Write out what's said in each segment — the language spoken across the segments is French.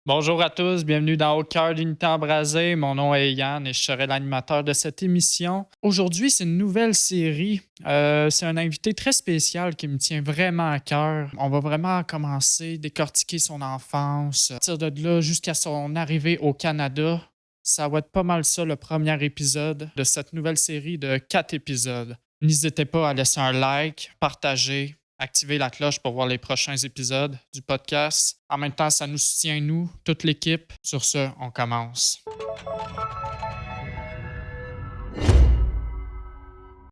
Bonjour à tous, bienvenue dans Au cœur d'unité embrasée. Mon nom est Yann et je serai l'animateur de cette émission. Aujourd'hui, c'est une nouvelle série. C'est un invité très spécial qui me tient vraiment à cœur. On va vraiment commencer, décortiquer son enfance, à partir de là jusqu'à son arrivée au Canada. Ça va être pas mal ça, le premier épisode de cette nouvelle série de 4 épisodes. N'hésitez pas à laisser un like, partager, activer la cloche pour voir les prochains épisodes du podcast. En même temps, ça nous soutient, nous, toute l'équipe. Sur ce, on commence.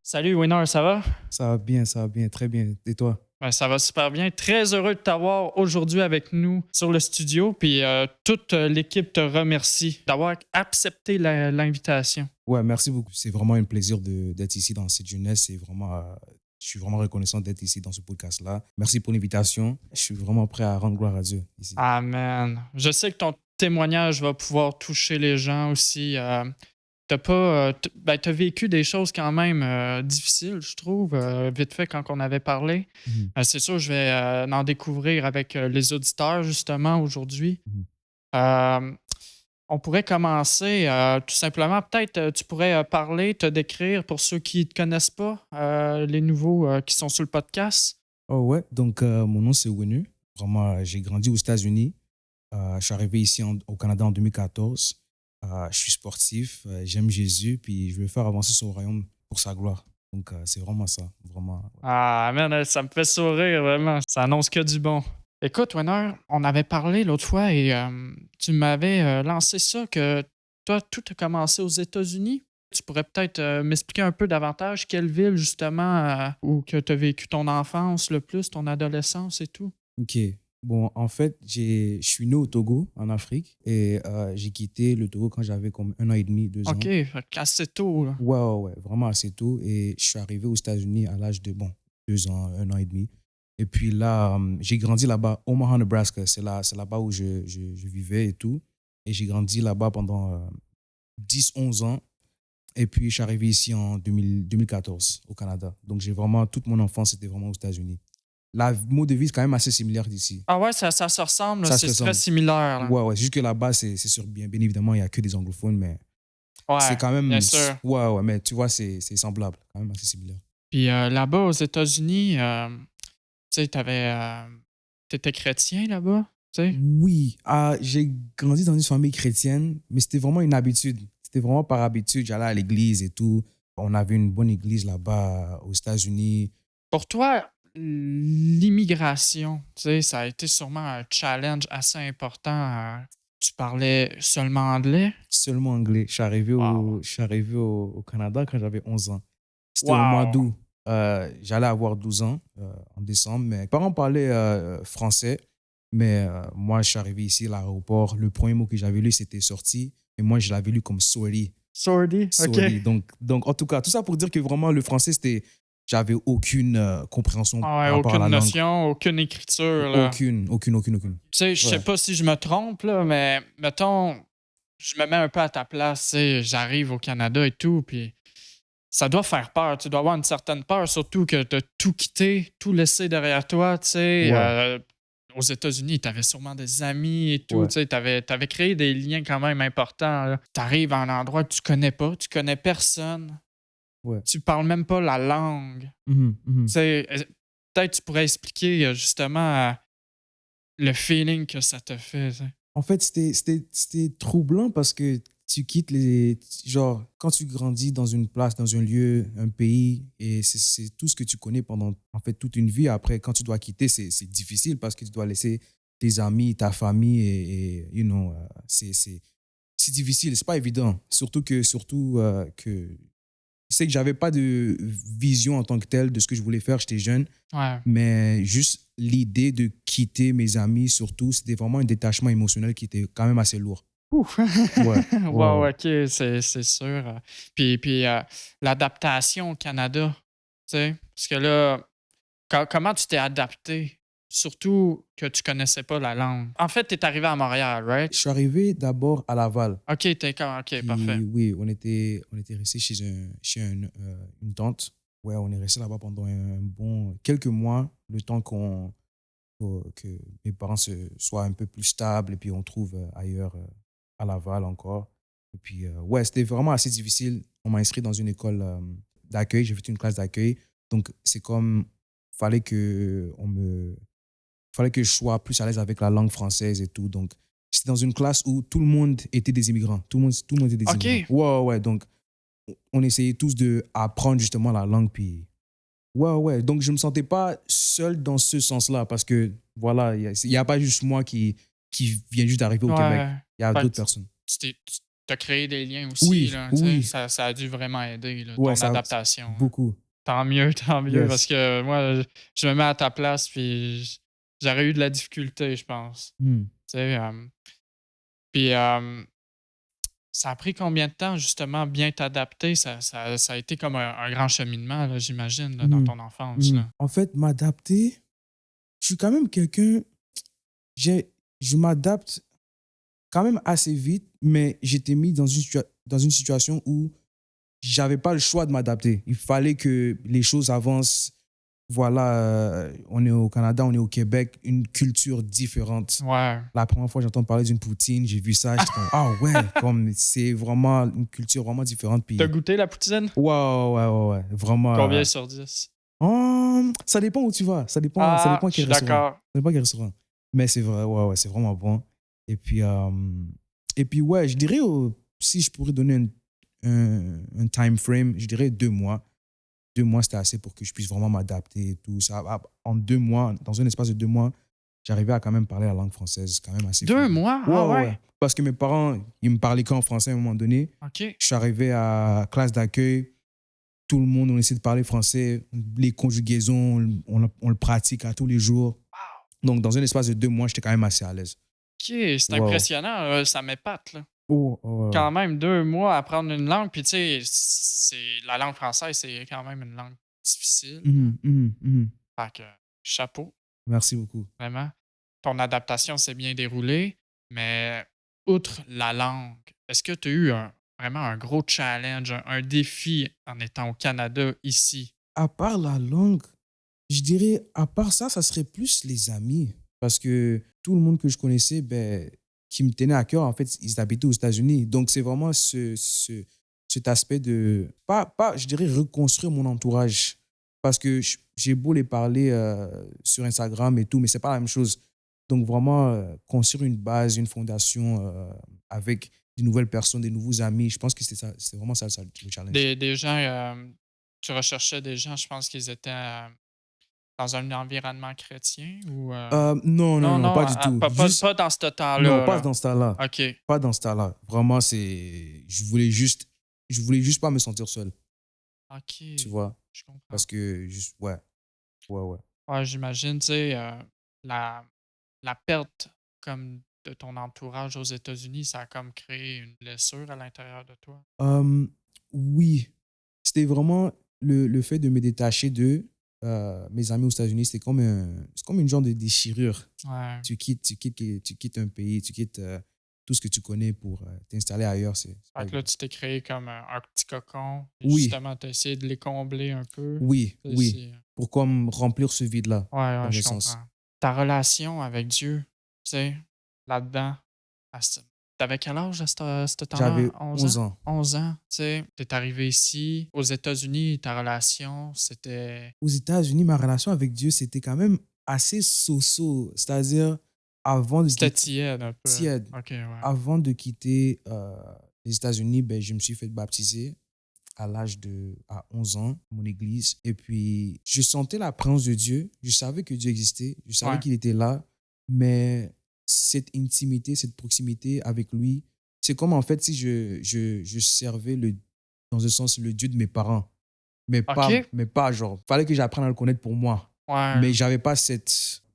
Salut Winner, ça va? Ça va bien, très bien. Et toi? Ben, ça va super bien. Très heureux de t'avoir aujourd'hui avec nous sur le studio. Puis toute l'équipe te remercie d'avoir accepté l'invitation. Ouais, merci beaucoup. C'est vraiment un plaisir d'être ici dans cette jeunesse. Je suis vraiment reconnaissant d'être ici dans ce podcast-là. Merci pour l'invitation. Je suis vraiment prêt à rendre gloire à Dieu ici. Amen. Je sais que ton témoignage va pouvoir toucher les gens aussi. T'as vécu des choses quand même difficiles, je trouve, vite fait quand on avait parlé. Mhm, C'est sûr, je vais en découvrir avec les auditeurs justement aujourd'hui. mhm. Euh, on pourrait commencer tout simplement, peut-être tu pourrais parler, te décrire pour ceux qui ne te connaissent pas, les nouveaux qui sont sur le podcast. Oh ouais, donc mon nom c'est Wenu. Vraiment, j'ai grandi aux États-Unis. Je suis arrivé ici au Canada en 2014. Je suis sportif, j'aime Jésus, puis je veux faire avancer son royaume pour sa gloire. Donc c'est vraiment ça, vraiment. Ouais. Ah, man, ça me fait sourire, vraiment. Ça annonce que du bon. Écoute, Wenner, on avait parlé l'autre fois et tu m'avais lancé ça que toi, tout a commencé aux États-Unis. Tu pourrais peut-être m'expliquer un peu davantage quelle ville, justement, où que tu as vécu ton enfance le plus, ton adolescence et tout. Ok. Bon, en fait, je suis né au Togo, en Afrique, et j'ai quitté le Togo quand j'avais comme 1 an et demi, 2 ans. OK, fait qu'assez tôt, là. Ouais, ouais, ouais, vraiment assez tôt. Et je suis arrivé aux États-Unis à l'âge de, bon, 2 ans, 1 an et demi. Et puis là, j'ai grandi là-bas, Omaha, Nebraska. C'est là-bas où je vivais et tout. Et j'ai grandi là-bas pendant 10, 11 ans. Et puis, je suis arrivé ici en 2014, au Canada. Donc, j'ai vraiment, toute mon enfance, c'était vraiment aux États-Unis. La mode de vie est quand même assez similaire d'ici. Ah ouais, ça se ressemble, là, Ça se c'est très ressemble. similaire, là. Ouais, ouais. Juste que là-bas, c'est sûr, bien évidemment, il n'y a que des anglophones, mais c'est Ouais, quand bien même. sûr. Ouais, ouais, mais tu vois, c'est semblable, quand même assez similaire. Puis là-bas, aux États-Unis, tu sais, t'étais chrétien là-bas, tu sais? Oui, j'ai grandi dans une famille chrétienne, mais c'était vraiment une habitude. C'était vraiment par habitude. J'allais à l'église et tout. On avait une bonne église là-bas aux États-Unis. Pour toi, l'immigration, tu sais, ça a été sûrement un challenge assez important. Tu parlais seulement anglais? Seulement anglais. Wow. Je suis arrivé au Canada quand j'avais 11 ans. C'était au mois Wow! d'août. J'allais avoir 12 ans en décembre. Mes parents parlaient français, mais moi, je suis arrivé ici à l'aéroport. Le premier mot que j'avais lu, c'était sorti. Et moi, je l'avais lu comme sorry. Sordy, OK. Sorry. Donc, en tout cas, tout ça pour dire que vraiment, le français, j'avais aucune compréhension Ah par ouais, rapport à aucune la langue. notion, aucune écriture, là. Aucune, aucune, aucune, aucune. Tu sais, je sais Ouais. pas si je me trompe, là, mais mettons, je me mets un peu à ta place, tu sais, j'arrive au Canada et tout, puis ça doit faire peur. Tu dois avoir une certaine peur, surtout que tu as tout quitté, tout laissé derrière toi, tu sais. Ouais, Aux États-Unis, tu avais sûrement des amis et tout, ouais, tu sais. Tu avais créé des liens quand même importants. Tu arrives à un endroit que tu connais pas, tu connais personne, ouais. tu parles même pas la langue. Tu Mhm, mhm. sais, peut-être tu pourrais expliquer justement le feeling que ça te fait, tu sais. En fait, c'était troublant parce que tu quittes genre, quand tu grandis dans une place, dans un lieu, un pays, et c'est tout ce que tu connais pendant, en fait, toute une vie. Après, quand tu dois quitter, c'est difficile parce que tu dois laisser tes amis, ta famille, c'est difficile, c'est pas évident. Surtout que je sais que j'avais pas de vision en tant que telle de ce que je voulais faire, j'étais jeune. Ouais. Mais juste l'idée de quitter mes amis, surtout, c'était vraiment un détachement émotionnel qui était quand même assez lourd. Ouf! Ouais, ouais, Wow, ouais. OK, c'est sûr. Puis l'adaptation au Canada, tu sais? Parce que là, comment tu t'es adapté? Surtout que tu connaissais pas la langue. En fait, tu es arrivé à Montréal, right? Je suis arrié d'abord à Laval. OK, t'es quand OK, parfait. Puis oui, on était resté une tante. Ouais, on est resté là-bas pendant un bon quelques mois, le temps qu'on que mes parents soient un peu plus stables et puis on trouve ailleurs à Laval encore. Et puis, ouais, c'était vraiment assez difficile. On m'a inscrit dans une école d'accueil. J'ai fait une classe d'accueil. Donc, c'est comme, fallait que fallait que je sois plus à l'aise avec la langue française et tout. Donc, j'étais dans une classe où tout le monde était des immigrants. Tout le monde était des immigrants. OK. Ouais, ouais, ouais. Donc, on essayait tous d'apprendre justement la langue. Puis, ouais, ouais. Donc, je ne me sentais pas seul dans ce sens-là parce que, voilà, il y a pas juste moi qui vient juste d'arriver au Québec. Ouais. Il y a Fait que d'autres personnes. tu t'as créé des liens aussi, Oui, là, tu sais. oui. Ça a dû vraiment aider, là, Ouais, ton ça, adaptation, hein. beaucoup. Tant mieux, parce Yes. que moi, je me mets à ta place, puis j'aurais eu de la difficulté, je pense. Hmm. Tu sais, puis ça a pris combien de temps, justement, bien t'adapter? Ça a été comme un grand cheminement, là, j'imagine, là, dans Mhm. ton enfance, Mhm. là. En fait, m'adapter, je suis quand même quelqu'un, je m'adapte quand même assez vite, mais j'étais mis dans une situation où j'avais pas le choix de m'adapter. Il fallait que les choses avancent. Voilà, on est au Canada, on est au Québec, une culture différente. Ouais. La première fois que j'entends parler d'une poutine, j'ai vu ça, j'étais comme, ah ouais, comme c'est vraiment une culture vraiment différente. T'as Puis, goûté la poutine? ouais, ouais, ouais, ouais, vraiment. Combien sur 10? Ça dépend où tu vas, ça Ah, dépend je quel suis restaurant. d'accord. Ça dépend quel restaurant. Mais c'est vrai, ouais, ouais, c'est vraiment bon. Et puis, ouais, je dirais, si je pourrais donner un time frame, je dirais 2 mois. 2 mois, c'était assez pour que je puisse vraiment m'adapter et tout. Ça, en 2 mois, dans un espace de 2 mois, j'arrivais à quand même parler la langue française, quand même assez Deux fluide. mois? Ouais, Ah ouais, ouais. ouais? Parce que mes parents, ils me parlaient qu'en français à un moment donné. OK. Je suis arrivé à classe d'accueil, tout le monde, on essaie de parler français. Les conjugaisons, on le pratique à tous les jours. Donc, dans un espace de 2 mois, j'étais quand même assez à l'aise. OK, c'est Wow. impressionnant, ça m'épate, là. Oh, oh, Quand même 2 mois à apprendre une langue, puis tu sais, c'est la langue française, c'est quand même une langue difficile, là. mhm, mhm, mhm. Fait que chapeau, Merci beaucoup. vraiment. Ton adaptation s'est bien déroulée, mais outre la langue, est-ce que tu as eu vraiment un gros challenge, un défi en étant au Canada, ici? À part la langue, je dirais, à part ça, ça serait plus les amis. Parce que tout le monde que je connaissais, ben, qui me tenait à cœur, en fait, ils habitaient aux États-Unis. Donc, c'est vraiment cet aspect de, je dirais, reconstruire mon entourage. Parce que j'ai beau les parler sur Instagram et tout, mais c'est pas la même chose. Donc, vraiment, construire une base, une fondation avec de nouvelles personnes, des nouveaux amis, je pense que c'est vraiment ça le challenge. Des gens, tu recherchais des gens, je pense qu'ils étaient, dans un environnement chrétien ou Non, non, non, non, non, pas du tout. pas dans ce Non, temps-là, pas là. dans ce temps-là. OK, Pas dans ce temps-là. Vraiment, je voulais juste pas me sentir seul, OK, tu vois? je comprends. Parce que, ouais, ouais, ouais. Ouais, j'imagine, tu sais, la la perte comme de ton entourage aux États-Unis, ça a comme créé une blessure à l'intérieur de toi? Euh, oui, c'était vraiment le fait de me détacher de mes amis aux États-Unis, c'est comme une genre de déchirure. Ouais. Tu quittes un pays, tu quittes tout ce que tu connais pour t'installer ailleurs, c'est pas Fait que là, évident. tu t'es créé comme un petit cocon et Oui, justement, tu as essayé de les combler un peu. oui, Tu oui. sais, Pour comme remplir ce vide-là, ouais, ouais, dans un je sens. comprends. Ta relation avec Dieu, tu sais, là-dedans, à ce tu quel âge à ce temps-là? J'avais 11 ans? 11 ans. 11 ans, tu sais, tu arrivé ici, aux États-Unis, ta relation, c'était Aux États-Unis, ma relation avec Dieu, c'était quand même assez so-so. C'est-à-dire, avant de c'était quitter, tiède un peu. tiède. OK, ouais. Avant de quitter les États-Unis, ben, je me suis fait baptiser à 11 ans, à mon église. Et puis, je sentais la présence de Dieu. Je savais que Dieu existait. Je savais Ouais. qu'il était là. Mais cette intimité, cette proximité avec lui, c'est comme en fait si je servais dans un sens le Dieu de mes parents. OK, Mais pas genre, fallait que j'apprenne à le connaître pour moi. ouais. Mais j'avais pas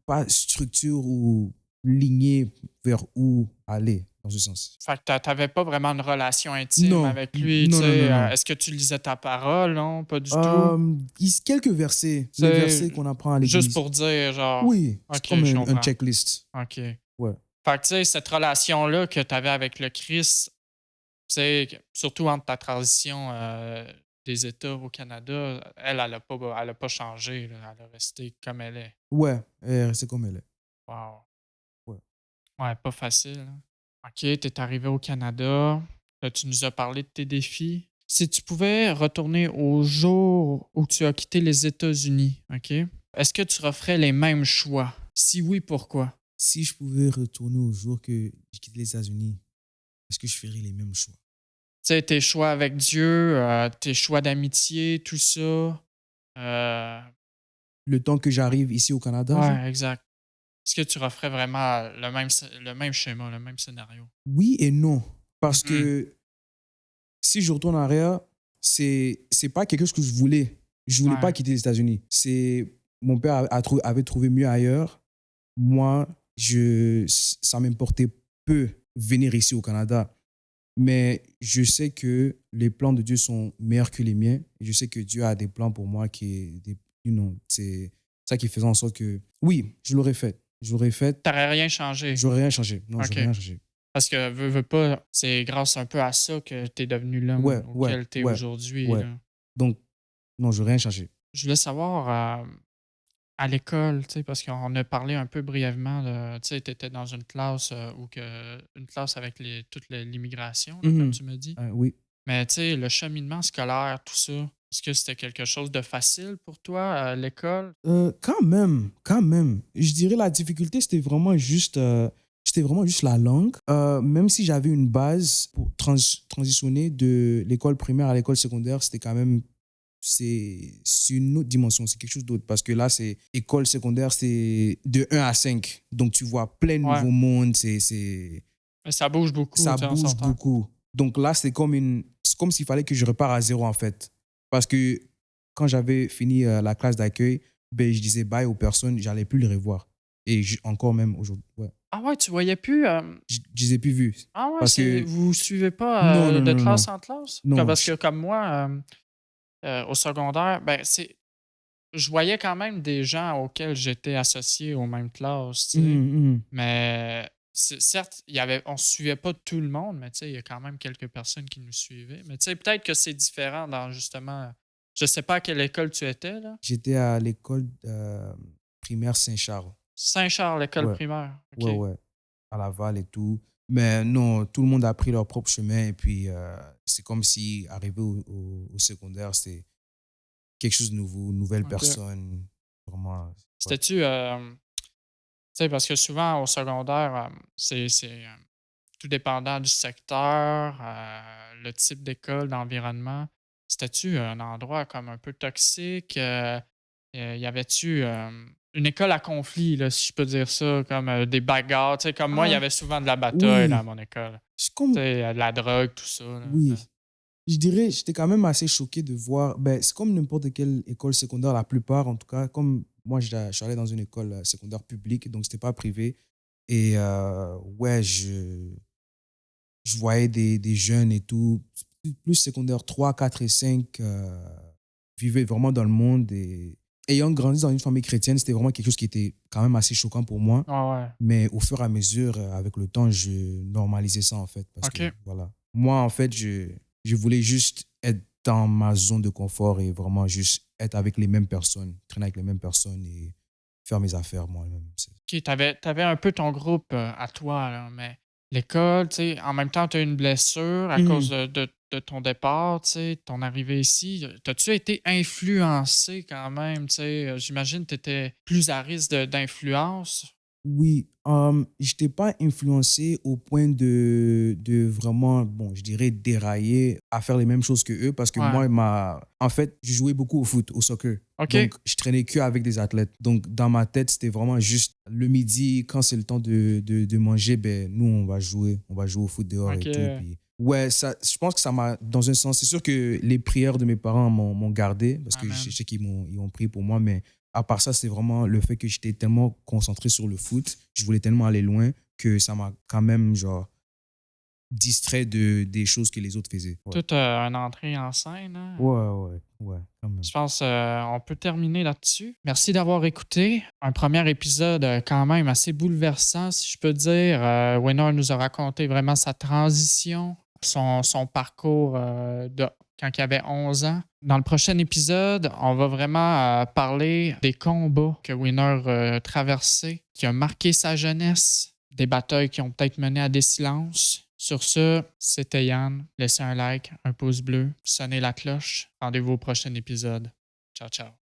pas structure ou lignée vers où aller, dans ce sens. Fait que tu pas vraiment une relation intime Non, avec lui, tu non, non, sais, non, non. est-ce que tu lisais ta parole? Non, pas du tout? Quelques versets, les C'est versets qu'on apprend à juste l'église. pour dire genre Oui, c'est OK, comme je un comprends. checklist. OK. Fait Ouais. que tu sais, cette relation-là que tu avais avec le Christ, tu sais, surtout entre ta transition, des États au Canada, elle a pas changé, là, elle a resté comme elle est. Ouais, elle est restée comme elle est. Wow. Ouais. Ouais, pas facile, hein. OK, tu es arrivé au Canada. Là, tu nous as parlé de tes défis. Si tu pouvais retourner au jour où tu as quitté les États-Unis, OK, est-ce que tu referais les mêmes choix? Si oui, pourquoi? Si je pouvais retourner au jour que j'ai quitté les États-Unis, est-ce que je ferais les mêmes choix? Tu sais, tes choix avec Dieu, tes choix d'amitié, tout ça. Euh, Le temps que j'arrive ici au Canada, genre? ouais, exact. Est-ce que tu referais vraiment le même schéma, le même scénario? Oui et non. Parce Mhm. que si je retourne en arrière, c'est pas quelque chose que je voulais. Je voulais pas Ouais. quitter les États-Unis. C'est mon père avait trouvé mieux ailleurs. Moi, ça m'importait peu venir ici au Canada. Mais je sais que les plans de Dieu sont meilleurs que les miens. Et je sais que Dieu a des plans pour moi c'est ça qui faisait en sorte que oui, je l'aurais fait. Je l'aurais fait. T'aurais rien changé. J'aurais rien changé. Non, OK. j'aurais rien changé. Parce que veux pas, c'est grâce un peu à ça que tu es devenu l'homme Ouais, ouais, auquel tu es ouais, aujourd'hui, ouais. là. Donc, non, j'aurais rien changé. Je voulais savoir, à l'école, tu sais, parce qu'on a parlé un peu brièvement de, tu sais, tu étais dans une classe une classe avec toute l'immigration, là, comme Mhm. tu me dis. Oui. Mais tu sais, le cheminement scolaire, tout ça, est-ce que c'était quelque chose de facile pour toi à l'école? Quand même, quand même. Je dirais la difficulté, c'était vraiment juste la langue. Même si j'avais une base pour transitionner de l'école primaire à l'école secondaire, c'était quand même, c'est une autre dimension, c'est quelque chose d'autre. Parce que là, c'est école secondaire, c'est de 1 à 5. Donc, tu vois plein de Ouais. nouveaux mondes, Mais ça bouge beaucoup, ça tu sais, on bouge s'entend. beaucoup. Donc là, c'est comme s'il fallait que je repars à zéro, en fait. Parce que quand j'avais fini la classe d'accueil, ben, je disais bye aux personnes, j'allais plus les revoir. Et encore même aujourd'hui, ouais. Ah ouais, tu voyais plus. Je les ai plus vus. Ah ouais, Parce que, vous suivez non, pas non, de non, non, classe non. en classe? Non, Parce que comme moi, au secondaire, ben je voyais quand même des gens auxquels j'étais associé aux mêmes classes, tu sais. Mhm, mhm. Mais certes, on ne suivait pas tout le monde, mais tu sais, il y a quand même quelques personnes qui nous suivaient. Mais tu sais, peut-être que c'est différent dans justement. Je sais pas à quelle école tu étais, là. J'étais à l'école primaire Saint-Charles. Saint-Charles, l'école Ouais, primaire. ouais, OK. ouais. À Laval et tout. Mais non, tout le monde a pris leur propre chemin. Et puis, c'est comme si arrivé au secondaire, c'était quelque chose de nouveau, une nouvelle OK. personne. Vraiment, ouais. C'était-tu. Tu sais, parce que souvent au secondaire, tout dépendant du secteur, le type d'école, d'environnement. C'était-tu un endroit comme un peu toxique? Y avait-tu une école à conflit, là, si je peux dire ça, comme des bagarres? Tu sais, comme moi, il y Ah, avait souvent de la bataille là, à oui. mon école. C'est Tu comme, sais, de la drogue, tout ça, là. oui. Je dirais, j'étais quand même assez choqué de voir, ben, c'est comme n'importe quelle école secondaire, la plupart en tout cas, comme moi, je suis allé dans une école secondaire publique, donc c'était pas privé. Et ouais, je voyais des jeunes et tout, plus secondaire 3 4 et 5 vivaient vraiment dans le monde. Et ayant grandi dans une famille chrétienne, c'était vraiment quelque chose qui était quand même assez choquant pour moi. Ah ouais. Mais au fur et à mesure, avec le temps, je normalisais ça en fait. Parce que OK. voilà, moi en fait, je voulais juste être dans ma zone de confort et vraiment juste être avec les mêmes personnes, traîner avec les mêmes personnes et faire mes affaires moi-même. OK, t'avais un peu ton groupe à toi, là, mais l'école, tu sais, en même temps, tu as une blessure à cause Mhm. de ton départ, tu sais, ton arrivée ici. T'as-tu été influencé quand même, tu sais? J'imagine que tu étais plus à risque d'influence. Oui, je n'étais pas influencé au point de vraiment, bon, je dirais dérailler à faire les mêmes choses que eux parce que Ouais. moi, en fait, je jouais beaucoup au foot, au soccer. OK. Donc, je traînais que avec des athlètes. Donc, dans ma tête, c'était vraiment juste le midi, quand c'est le temps de manger, ben, nous, on va jouer au foot dehors et tout. OK. Puis, ouais, je pense que ça m'a, dans un sens, c'est sûr que les prières de mes parents m'ont gardé parce que je Amen. sais ils ont prié pour moi, mais à part ça, c'est vraiment le fait que j'étais tellement concentré sur le foot, je voulais tellement aller loin que ça m'a quand même genre distrait des choses que les autres faisaient. Ouais. Toute une entrée en scène, hein? Ouais, ouais, ouais, quand même. Je pense on peut terminer là-dessus. Merci d'avoir écouté. Un premier épisode quand même assez bouleversant, si je peux dire. Winner nous a raconté vraiment sa transition, son parcours quand il avait 11 ans. Dans le prochain épisode, on va vraiment parler des combats que Winner a traversés, qui ont marqué sa jeunesse, des batailles qui ont peut-être mené à des silences. Sur ce, c'était Yann. Laissez un like, un pouce bleu, sonnez la cloche. Rendez-vous au prochain épisode. Ciao, ciao.